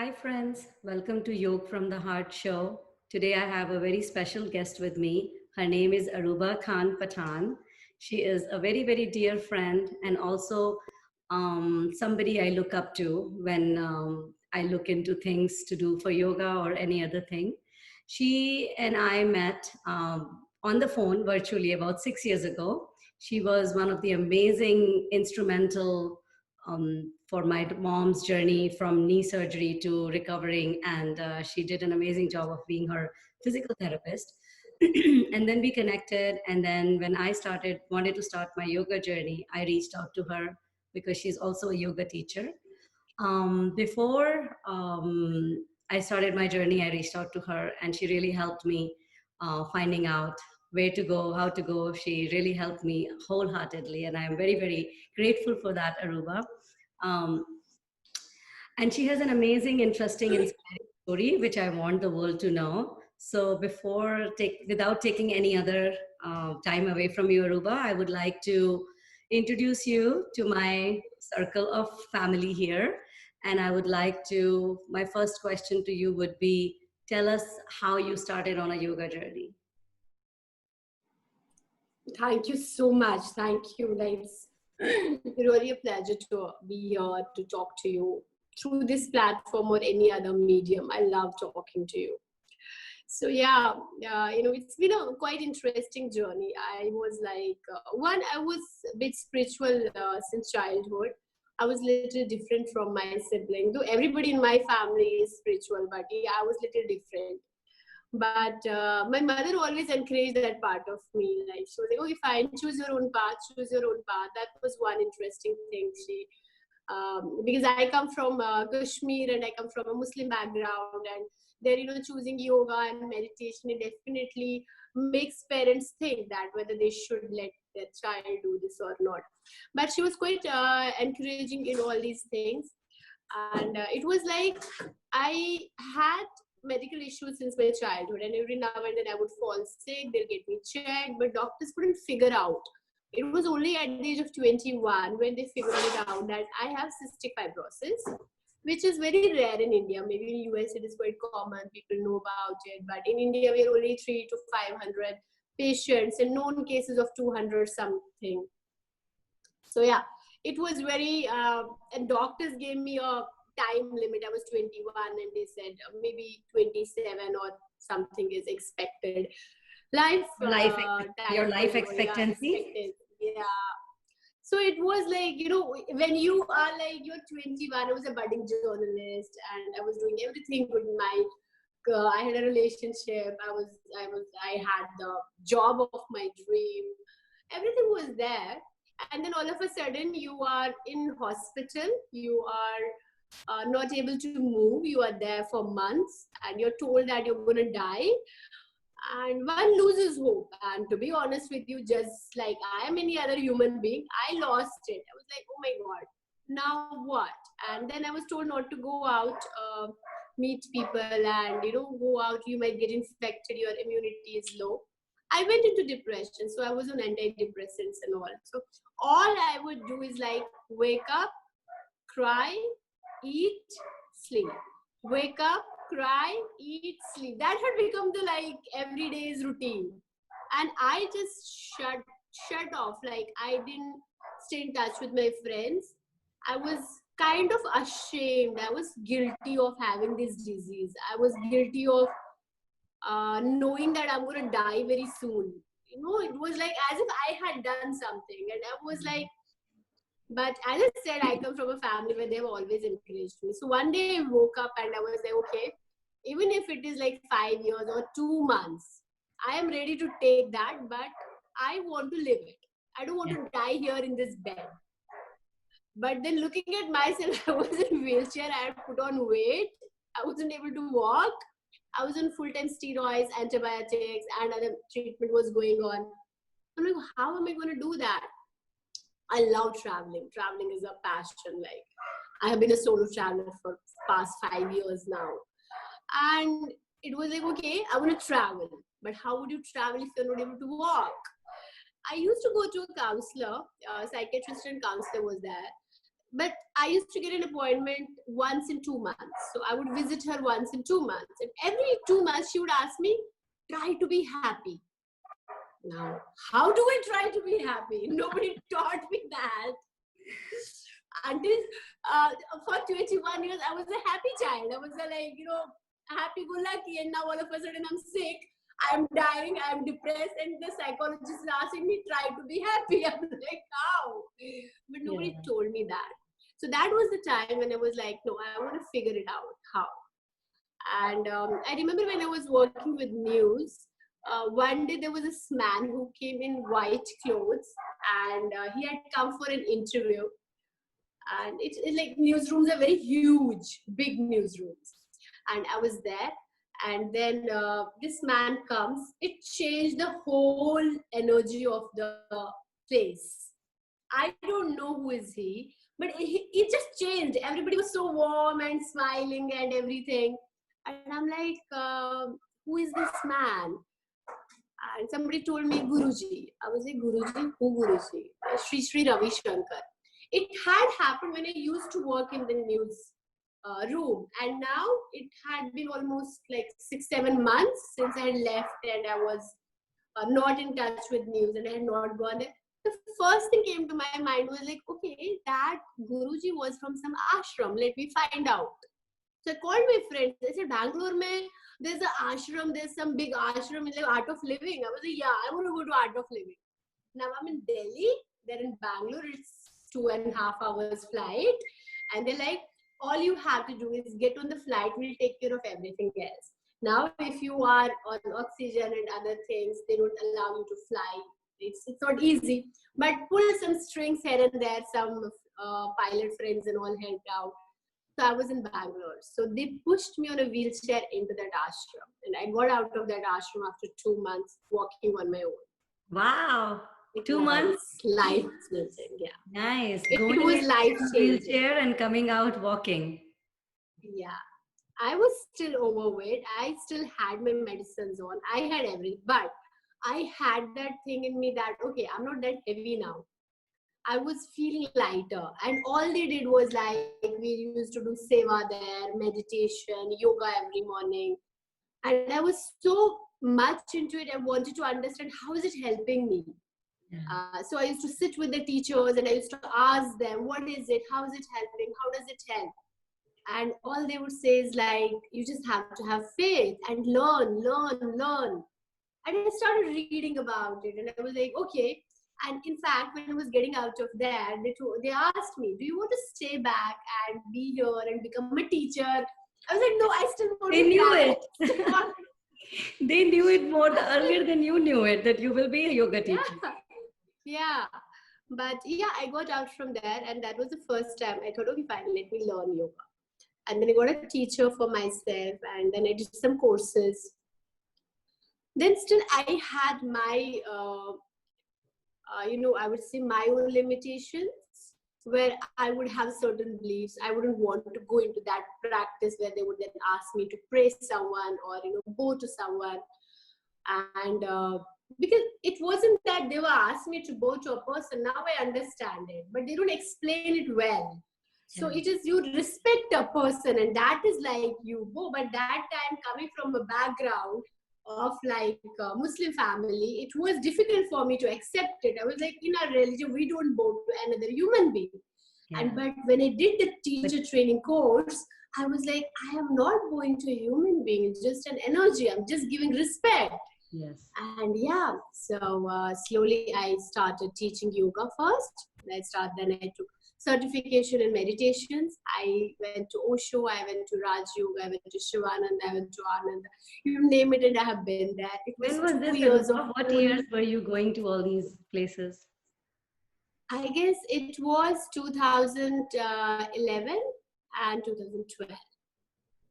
Hi, friends. Welcome to Yoga from the Heart show. Today, I have a very special guest with me. Her name is Arouba Khan Pathan. She is a very, very dear friend and also somebody I look up to when I look into things to do for yoga or any other thing. She and I met on the phone virtually about 6 years ago. She was one of the amazing instrumental for my mom's journey from knee surgery to recovering. And she did an amazing job of being her physical therapist. And then we connected. And then when I wanted to start my yoga journey, I reached out to her because she's also a yoga teacher. Before I started my journey, I reached out to her and she really helped me finding out where to go, how to go. She really helped me wholeheartedly. And I'm very, very grateful for that, Aruba. Um, and she has an amazing, interesting, inspiring story, which I want the world to know. So without taking any other time away from you, Aruba, I would like to introduce you to my circle of family here. And I would like my first question to you would be, tell us how you started on a yoga journey. Thank you so much. Thank you. It's really a pleasure to be here to talk to you through this platform or any other medium. I love talking to you. So yeah, it's been a quite interesting journey. I was I was a bit spiritual since childhood. I was a little different from my sibling, though everybody in my family is spiritual, but yeah, I was a little different. But my mother always encouraged that part of me. Like she was like, "Oh, fine, choose your own path. Choose your own path." That was one interesting thing. Because I come from Kashmir and I come from a Muslim background, and they're choosing yoga and meditation. It definitely makes parents think that whether they should let their child do this or not. But she was quite encouraging in all these things, and it was like I had medical issues since my childhood, and every now and then I would fall sick. They'll get me checked, but doctors couldn't figure out. It was only at the age of 21 when they figured it out that I have cystic fibrosis, which is very rare in India. Maybe in US it is quite common, people know about it, but in India we are only 3 to 500 patients and known cases of 200 something. So yeah, it was very, and doctors gave me a time limit. I was 21 and they said maybe 27 or something is expected. Your life expectancy? Yeah. So it was like, when you are like, you're 21, I was a budding journalist and I was doing everything good in my, I had a relationship. I had the job of my dream. Everything was there. And then all of a sudden you are in hospital, you are not able to move, you are there for months and you're told that you're going to die. And one loses hope. And to be honest with you, just like I am any other human being, I lost it. I was like, oh my God, now what? And then I was told not to go out, meet people and, go out, you might get infected, your immunity is low. I went into depression. So I was on antidepressants and all. So all I would do is like wake up, cry, eat, sleep. Wake up, cry, eat, sleep. That had become the everyday's routine. And I just shut off. Like I didn't stay in touch with my friends. I was kind of ashamed. I was guilty of having this disease. I was guilty of knowing that I'm going to die very soon. It was like as if I had done something. And I was like, but as I said, I come from a family where they've always encouraged me. So one day I woke up and I was like, okay, even if it is like 5 years or 2 months, I am ready to take that, but I want to live it. I don't want to die here in this bed. But then looking at myself, I was in wheelchair, I had put on weight, I wasn't able to walk. I was on full-time steroids, antibiotics, and other treatment was going on. I'm like, how am I going to do that? I love traveling. Traveling is a passion. Like I have been a solo traveler for past 5 years now. And it was like, okay, I want to travel. But how would you travel if you're not able to walk? I used to go to a counselor, a psychiatrist and counselor was there. But I used to get an appointment once in 2 months. So I would visit her once in 2 months. And every 2 months, she would ask me, try to be happy. Now, how do I try to be happy? Nobody taught me that. Until for 21 years, I was a happy child. I was happy-go-lucky. And now all of a sudden, I'm sick. I'm dying. I'm depressed. And the psychologist is asking me, try to be happy. I'm like, how? But nobody told me that. So that was the time when I was like, no, I want to figure it out. How? And I remember when I was working with news, one day there was this man who came in white clothes, and he had come for an interview. And it's like newsrooms are very huge, big newsrooms. And I was there. And then this man comes. It changed the whole energy of the place. I don't know who is he, but it just changed. Everybody was so warm and smiling and everything. And I'm like, who is this man? And somebody told me Guruji. I was like, Guruji? Who Guruji? Sri Ravi Shankar. It had happened when I used to work in the news room. And now it had been almost like 6-7 months since I had left, and I was not in touch with news, and I had not gone there. The first thing came to my mind was like, okay, that Guruji was from some ashram. Let me find out. So I called my friends. I said, Bangalore, there's an ashram. There's some big ashram in like Art of Living. I was like, yeah, I want to go to Art of Living. Now I'm in Delhi. They're in Bangalore. It's 2.5 hours flight. And they're like, all you have to do is get on the flight. We'll take care of everything else. Now, if you are on oxygen and other things, they don't allow you to fly. It's not easy. But pull some strings here and there. Some pilot friends and all helped out. So I was in Bangalore. So they pushed me on a wheelchair into that ashram. And I got out of that ashram after 2 months walking on my own. Wow. 2 months? Life-changing, yeah. Nice. It was life-changing. Wheelchair and coming out walking. Yeah. I was still overweight. I still had my medicines on. I had everything. But I had that thing in me that, okay, I'm not that heavy now. I was feeling lighter. And all they did was like, we used to do seva there, meditation, yoga every morning. And I was so much into it. I wanted to understand how is it helping me. Yeah. So I used to sit with the teachers and I used to ask them, what is it? How is it helping? How does it help? And all they would say is like, you just have to have faith and learn. And I started reading about it and I was like, okay. And in fact, when I was getting out of there, they asked me, do you want to stay back and be here and become a teacher? I was like, no, I still want to. They knew it. They knew it more earlier than you knew it, that you will be a yoga teacher. Yeah. But yeah, I got out from there, and that was the first time I thought, okay, fine, let me learn yoga. And then I got a teacher for myself, and then I did some courses. Then still I had my, I would say my own limitations, where I would have certain beliefs. I wouldn't want to go into that practice where they would then ask me to praise someone or, bow to someone. And because it wasn't that they were asking me to bow to a person. Now I understand it, but they don't explain it well. So it is you respect a person, and that is like you bow. But that time, coming from a background of like a Muslim family, it was difficult for me to accept it. I was like, in our religion, we don't bow to another human being. Yeah. But when I did the teacher training course, I was like, I am not bowing to a human being. It's just an energy. I'm just giving respect. Yes. And yeah, so slowly I started teaching yoga first. Then I took certification in meditations. I went to Osho, I went to Raj Yoga, I went to Shivananda, I went to Ananda. You name it, and I have been there. When was this? What years were you going to all these places? I guess it was 2011 and 2012.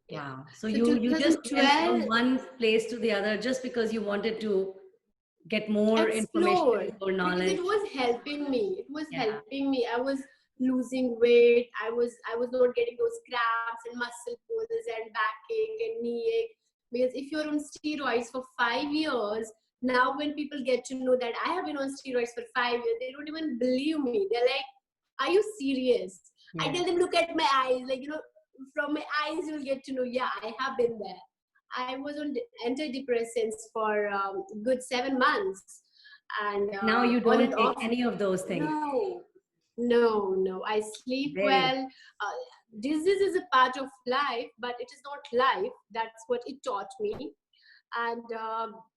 Wow. So you just went from one place to the other just because you wanted to get more information or knowledge. Because it was helping me. I was losing weight. I was not getting those cramps and muscle pulls and backache and knee ache. Because if you're on steroids for 5 years, now when people get to know that I have been on steroids for 5 years, they don't even believe me. They're like, are you serious? I Yeah. tell them, look at my eyes, like, from my eyes you'll get to know, yeah, I have been there. I was on antidepressants for good 7 months, and Now you on don't and take off. any of those things. No, no. I sleep Very. well. Disease is a part of life, but it is not life. That's what it taught me. And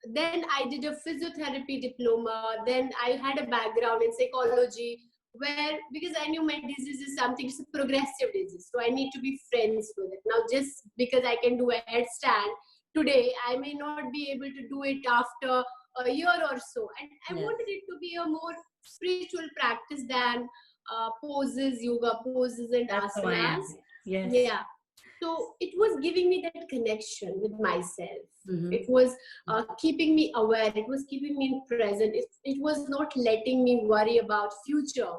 then I did a physiotherapy diploma. Then I had a background in psychology, where, because I knew my disease is something, it's a progressive disease, so I need to be friends with it. Now, just because I can do a headstand today, I may not be able to do it after a year or so. And I Yes. wanted it to be a more spiritual practice than poses, yoga poses, and That's how I asanas. am. Yes. Yeah. So it was giving me that connection with myself. Mm-hmm. It was keeping me aware. It was keeping me in present. It was not letting me worry about future.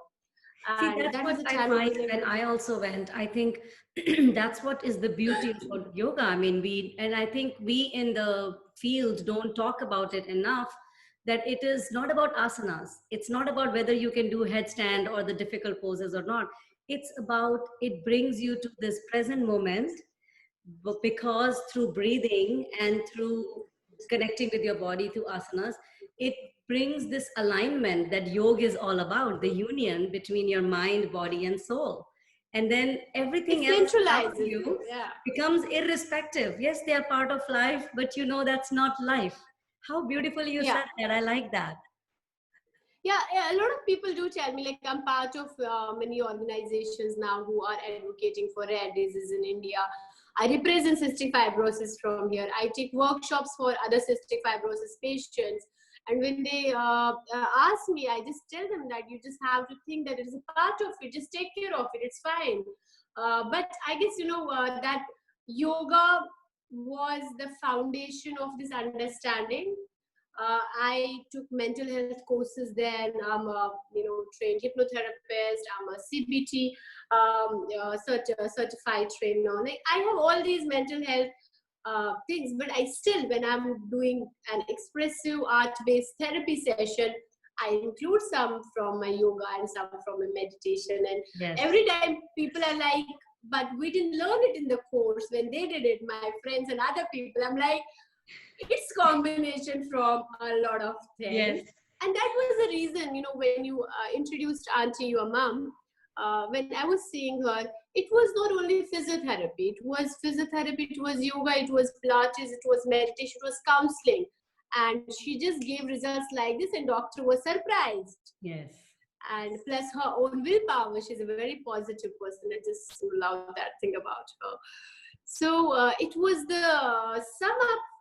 See, And that's that was what the I time find when when I also went. I think that's what is the beauty about yoga. I mean, and I think we in the field don't talk about it enough, that it is not about asanas. It's not about whether you can do headstand or the difficult poses or not. It's about, it brings you to this present moment, because through breathing and through connecting with your body through asanas, it brings this alignment that yoga is all about, the union between your mind, body, and soul. And then it everything else around centralizes it. you Yeah. becomes irrespective. Yes, they are part of life, but you know that's not life. How beautifully you Yeah. said that. I like that. Yeah, a lot of people do tell me, like, I'm part of many organizations now who are advocating for rare disease in India. I represent cystic fibrosis from here. I take workshops for other cystic fibrosis patients. And when they ask me, I just tell them that you just have to think that it is a part of it. Just take care of it. It's fine. But I guess, that yoga was the foundation of this understanding. I took mental health courses then. I'm a trained hypnotherapist. I'm a CBT certified trainer. Like, I have all these mental health things, but I still, when I'm doing an expressive art-based therapy session, I include some from my yoga and some from my meditation. And Yes. every time people are like, but we didn't learn it in the course when they did it, my friends and other people. I'm like, it's combination from a lot of things. Yes. And that was the reason, when you introduced Auntie, your mom, when I was seeing her, it was not only physiotherapy, it was yoga, it was Pilates, it was meditation, it was counseling. And she just gave results like this, and doctor was surprised. Yes. And plus her own willpower, she's a very positive person. I just love that thing about her. So it was the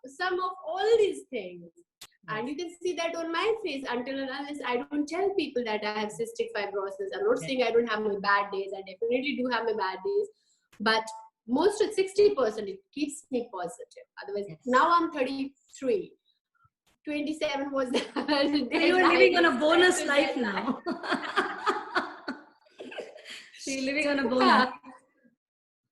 sum of all these things. And you can see that on my face. Until and unless I don't tell people that I have cystic fibrosis, I'm not saying I don't have my bad days. I definitely do have my bad days. But most of 60%, it keeps me positive. Otherwise, now I'm 33. 27 was the So you are living on a bonus life now. So you're living on a bonus.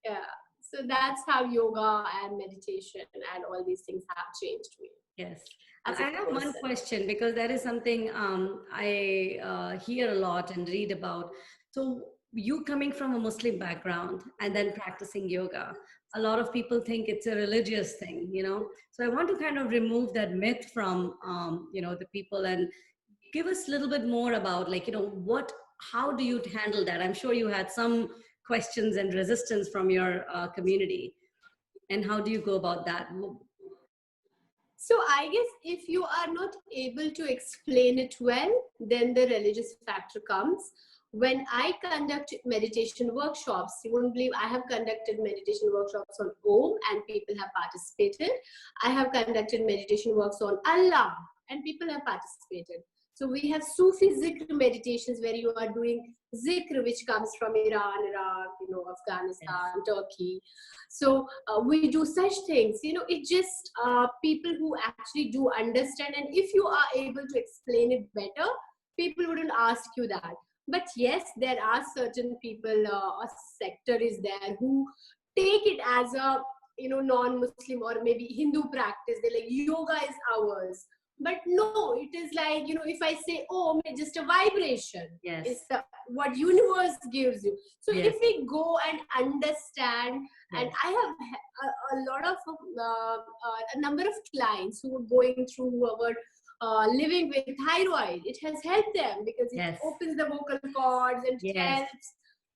Yeah. So that's how yoga and meditation and all these things have changed me. Yes. As I a have one person. question, because that is something I hear a lot and read about. So you coming from a Muslim background and then practicing yoga, a lot of people think it's a religious thing, you know. So I want to kind of remove that myth from, the people, and give us a little bit more about, like, how do you handle that? I'm sure you had some questions and resistance from your community. And how do you go about that? So I guess if you are not able to explain it well, then the religious factor comes. When I conduct meditation workshops, you won't believe I have conducted meditation workshops on Om and people have participated. I have conducted meditation works on Allah and people have participated. So we have Sufi zikr meditations where you are doing zikr, which comes from Iran, Iraq, Afghanistan, Turkey. So we do such things. It just people who actually do understand. And if you are able to explain it better, people wouldn't ask you that. But yes, there are certain people, a sector is there who take it as a non-Muslim or maybe Hindu practice. They're like, yoga is ours. But no, it is like, if I say Om, it's just a vibration. Yes. It's what universe gives you. So Yes. if we go and understand, and Yes. I have a lot of a number of clients who are going through our living with thyroid. It has helped them because it Yes. opens the vocal cords and it Yes. helps.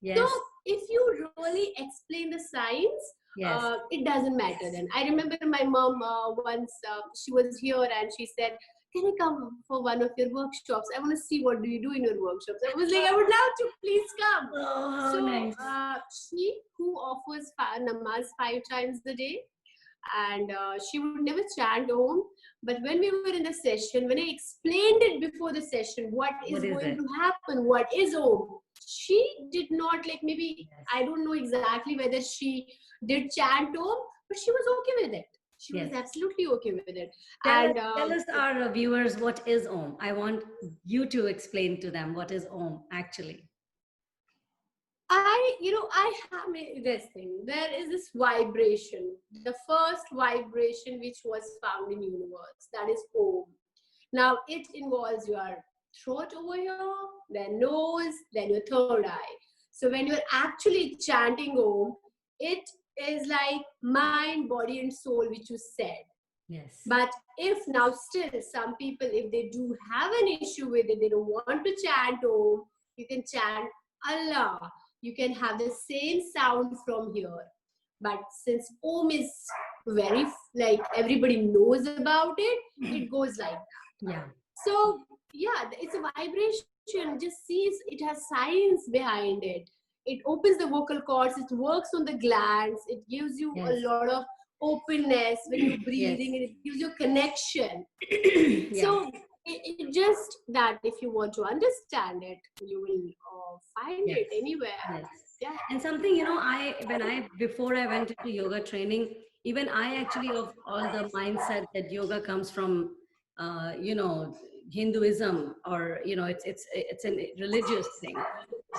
So Yes. if you really explain the science, Yes. it doesn't matter then. I remember my mom once, she was here and she said, can I come for one of your workshops? I want to see what do you do in your workshops. I was like, I would love to, please come. Oh, how So nice. she who offers namaz 5 times a day, and she would never chant Om. But when we were in the session, when I explained it before the session, what is going to happen, what is Om, she did not, like, maybe, Yes. I don't know exactly whether she did chant Om, but she was okay with it. She was absolutely okay with it. Tell us, our viewers, what is Om? I want you to explain to them what is Om actually. I have this thing. There is this vibration, the first vibration which was found in universe, that is Om. Now it involves your throat over here, then nose, then your third eye. So when you're actually chanting Om, it is like mind, body, and soul, which you said. Yes. But if now still some people, if they do have an issue with it, they don't want to chant Om, you can chant Allah. You can have the same sound from here. But since Om is very, like, everybody knows about it, it goes like that. Yeah. So yeah, it's a vibration. Just see, it has science behind it. It opens the vocal cords, it works on the glands, it gives you a lot of openness when you're breathing, and it gives you connection. So it just that if you want to understand it, you will find it anywhere. Yeah. And something, before I went into yoga training, even I actually, of all the mindset that yoga comes from, Hinduism, or, it's a religious thing.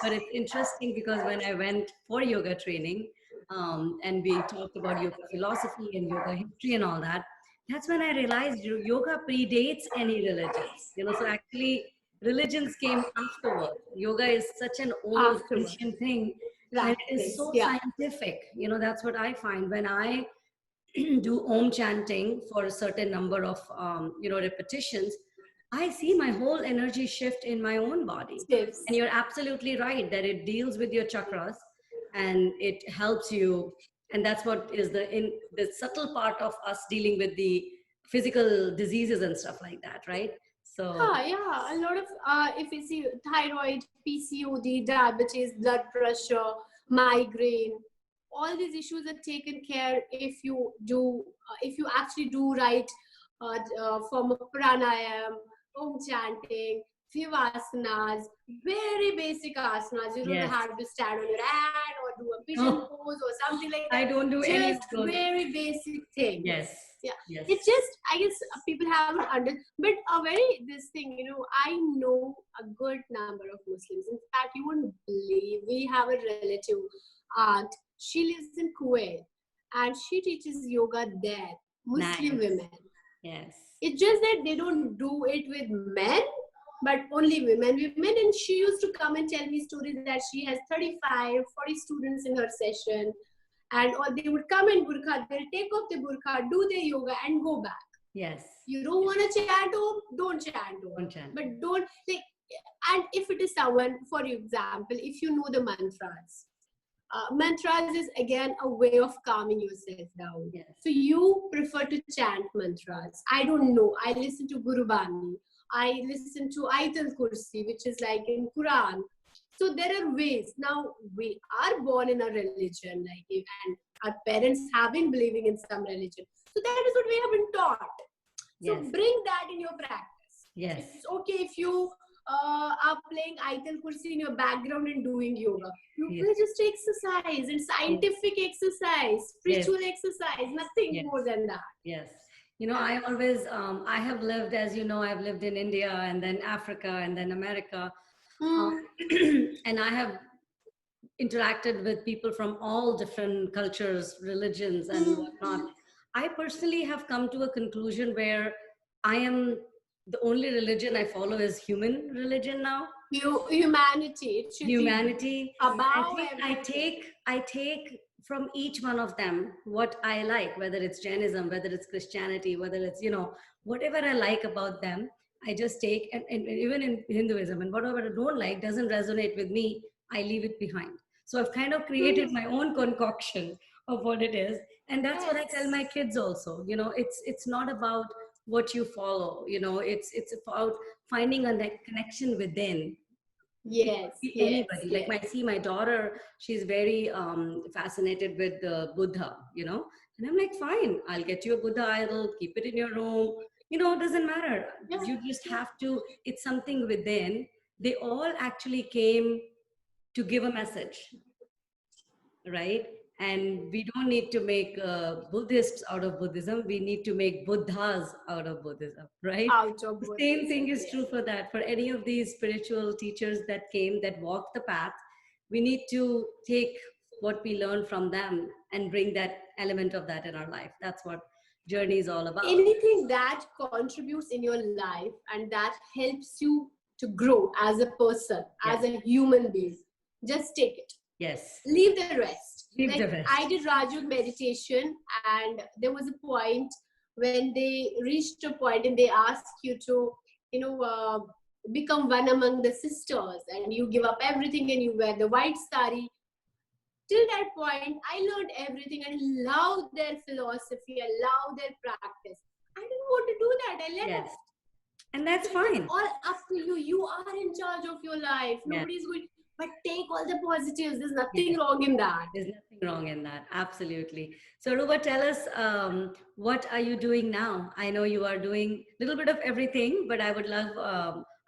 But it's interesting because when I went for yoga training, and we talked about yoga philosophy and yoga history and all that, that's when I realized yoga predates any religions. So actually religions came afterward. Yoga is such an old ancient thing, and it is so scientific. That's what I find when I do Om chanting for a certain number of repetitions. I see my whole energy shift in my own body. And you're absolutely right that it deals with your chakras and it helps you. And that's what is the subtle part of us dealing with the physical diseases and stuff like that, right? So a lot of if you see thyroid, PCOD, diabetes, blood pressure, migraine, all these issues are taken care if you do if you actually do right form of pranayam, Om chanting, few asanas, very basic asanas. You don't have to stand on your hand or do a pigeon pose or something like that. I don't do any of those. Very basic things. Yes. It's just, I guess people haven't but a very, this thing, I know a good number of Muslims. In fact, you wouldn't believe, we have a relative aunt. She lives in Kuwait and she teaches yoga there. Muslim women. Yes. It's just that they don't do it with men, but only women. And she used to come and tell me stories that she has 35, 40 students in her session. And or they would come in burqa, they'll take off the burqa, do their yoga, and go back. Yes. You don't want to chant Om, don't chant Om. But don't, like, and if it is someone, for example, if you know the mantras, mantras is again a way of calming yourself down. Yes. So you prefer to chant mantras. I don't know. I listen to Guru Bani. I listen to Ayatul Kursi, which is like in Quran. So there are ways. Now we are born in a religion, and our parents have been believing in some religion. So that is what we have been taught. So bring that in your practice. Yes. It's okay if you are playing Ayatul Kursi in your background and doing yoga. You will just exercise and scientific exercise, spiritual exercise, nothing more than that. Yes. I always, I have lived, as you know, I've lived in India and then Africa and then America. And I have interacted with people from all different cultures, religions, and whatnot. I personally have come to a conclusion where I am the only religion I follow is human religion now. Humanity. It should be Humanity. I above think everything. I take from each one of them what I like, whether it's Jainism, whether it's Christianity, whether it's, whatever I like about them, I just take, and even in Hinduism, and whatever I don't like doesn't resonate with me, I leave it behind. So I've kind of created my own concoction of what it is. And that's what I tell Yes. my kids also. It's not about what you follow, it's about finding a connection within. It could Yes. be Yes. anybody. Like Yes. my daughter, she's very fascinated with Buddha, and I'm like, fine, I'll get you a Buddha idol, keep it in your room. It doesn't matter. Yeah. You just Yeah. have to, it's something within. They all actually came to give a message, right? And we don't need to make Buddhists out of Buddhism. We need to make Buddhas out of Buddhism, right? Out of The same Buddhism. thing is Yes. true for that. For any of these spiritual teachers that came, that walked the path, we need to take what we learn from them and bring that element of that in our life. That's what journey is all about. Anything that contributes in your life and that helps you to grow as a person, as Yes, a human being, just take it. yes. Leave the rest. Leave Like the I rest. did Raju meditation, and there was a point when they reached a point and they ask you to, you know, become one among the sisters, and you give up everything and you wear the white sari. Till that point, I learned everything and loved their philosophy. I loved their practice. I didn't want to do that. I let Yes. off. And that's So it is fine. all up to you. You are in charge of your life. Yes. Nobody's going. But take all the positives. There's Yes. nothing wrong in that. There's nothing wrong in that. Absolutely. So, Ruba, tell us, what are you doing now? I know you are doing a little bit of everything, but I would love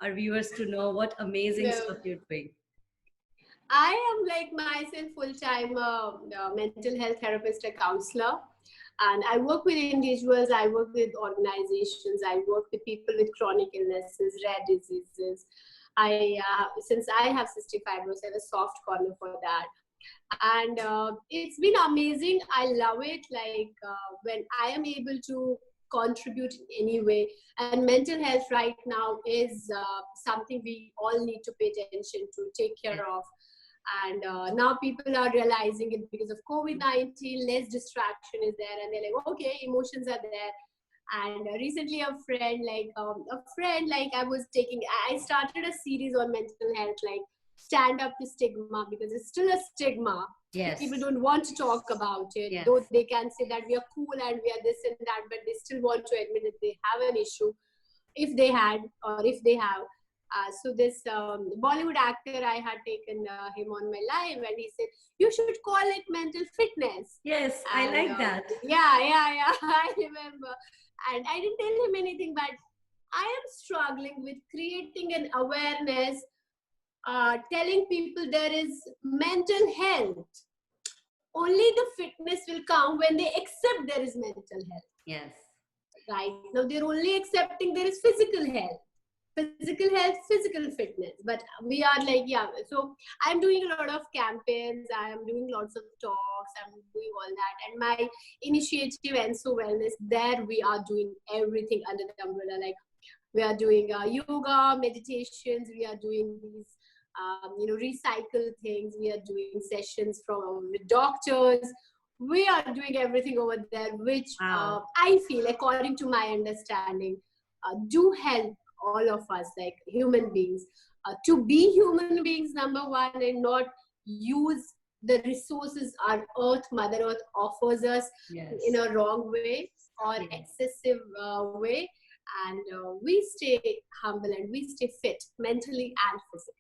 our viewers to know what amazing stuff Well, you're doing. I am like myself full-time mental health therapist, a counselor, and I work with individuals. I work with organizations. I work with people with chronic illnesses, rare diseases. Since I have cystic fibrosis, I have a soft corner for that, and it's been amazing. I love it. Like when I am able to contribute in any way, and mental health right now is something we all need to pay attention to, take Yes. care of. And now people are realizing it because of COVID-19. Less distraction is there, and they're like, okay, emotions are there. And recently a friend like I started a series on mental health, like stand up to stigma, because it's still a stigma. People Yes. don't want to talk about it, Yes. though they can say that we are cool and we are this and that, but they still want to admit that they have an issue, if they had or if they have. So this Bollywood actor, I had taken him on my live, and he said, you should call it mental fitness. Yes. I And like that. yeah, I remember. And I didn't tell him anything, but I am struggling with creating an awareness, telling people there is mental health. Only the fitness will come when they accept there is mental health. Yes. Right now, they're only accepting there is physical health. Physical health, physical fitness. But we are like, yeah. So I'm doing a lot of campaigns. I am doing lots of talks. I'm doing all that. And my initiative, Enso Wellness, there we are doing everything under the umbrella. Like we are doing yoga, meditations. We are doing these, recycle things. We are doing sessions from with doctors. We are doing everything over there, which Wow. I feel, according to my understanding, do help all of us, like human beings, to be human beings, number one, and not use the resources our earth, Mother Earth, offers us Yes. in a wrong way or Yes. excessive way. And we stay humble and we stay fit mentally and physically.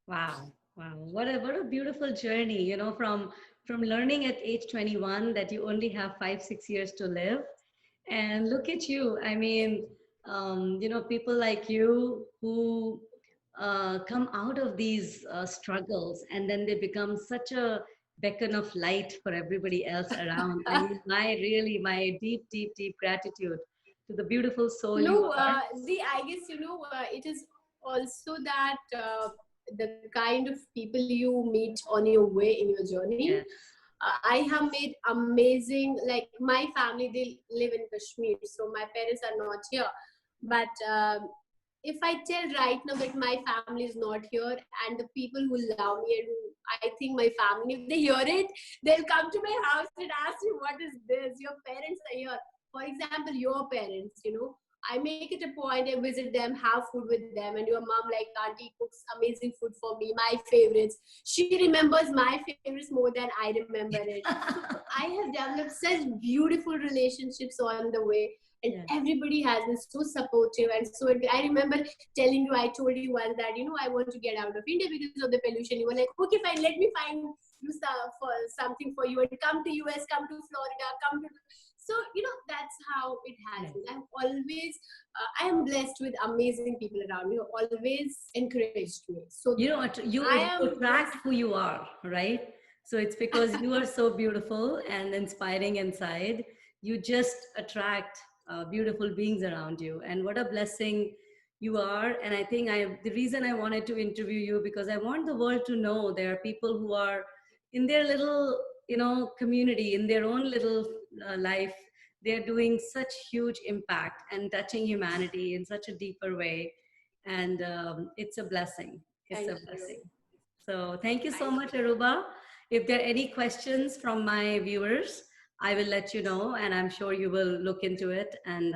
Wow. Wow. What a beautiful journey, from learning at age 21 that you only have 5, 6 years to live. And look at you. I mean, people like you who come out of these struggles, and then they become such a beacon of light for everybody else around. I mean, my deep, deep, deep gratitude to the beautiful soul you No, are. I guess, it is also that the kind of people you meet on your way in your journey. Yes. I have made amazing, like my family, they live in Kashmir, so my parents are not here. But if I tell right now that my family is not here, and the people who love me and who I think my family, if they hear it, they'll come to my house and ask me, what is this? Your parents are here. For example, your parents, I make it a point, I visit them, have food with them, and your mom, like, auntie cooks amazing food for me, my favorites. She remembers my favorites more than I remember it. So I have developed such beautiful relationships on the way, and Yeah. everybody has been so supportive. And so I remember telling you, I told you once that, I want to get out of India because of the pollution. You were like, okay, fine, let me find you for something for you, and come to US, come to Florida, come to. So that's how it has Yeah. been. I'm always I am blessed with amazing people around me who always encouraged me. So You I am attract who you are, right? So it's because you are so beautiful and inspiring inside. You just attract beautiful beings around you, and what a blessing you are. And I think the reason I wanted to interview you, because I want the world to know there are people who are in their little, community, in their own little life. They're doing such huge impact and touching humanity in such a deeper way, and it's a blessing. It's thank a you. blessing. So thank you so Thank much, Aruba. If there are any questions from my viewers, I will let you know, and I'm sure you will look into it, and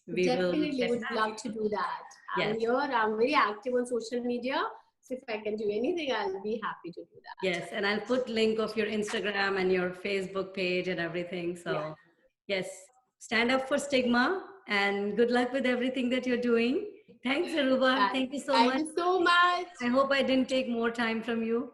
we will Definitely get would back. love to do that. I'm Yes, here. I'm very active on social media. So if I can do anything, I'll be happy to do that. yes, and I'll put link of your Instagram and your Facebook page and everything. Yeah. So yes, stand up for stigma, and good luck with everything that you're doing. Thanks, Aruba. Thank you so Thank much. you so much. I hope I didn't take more time from you.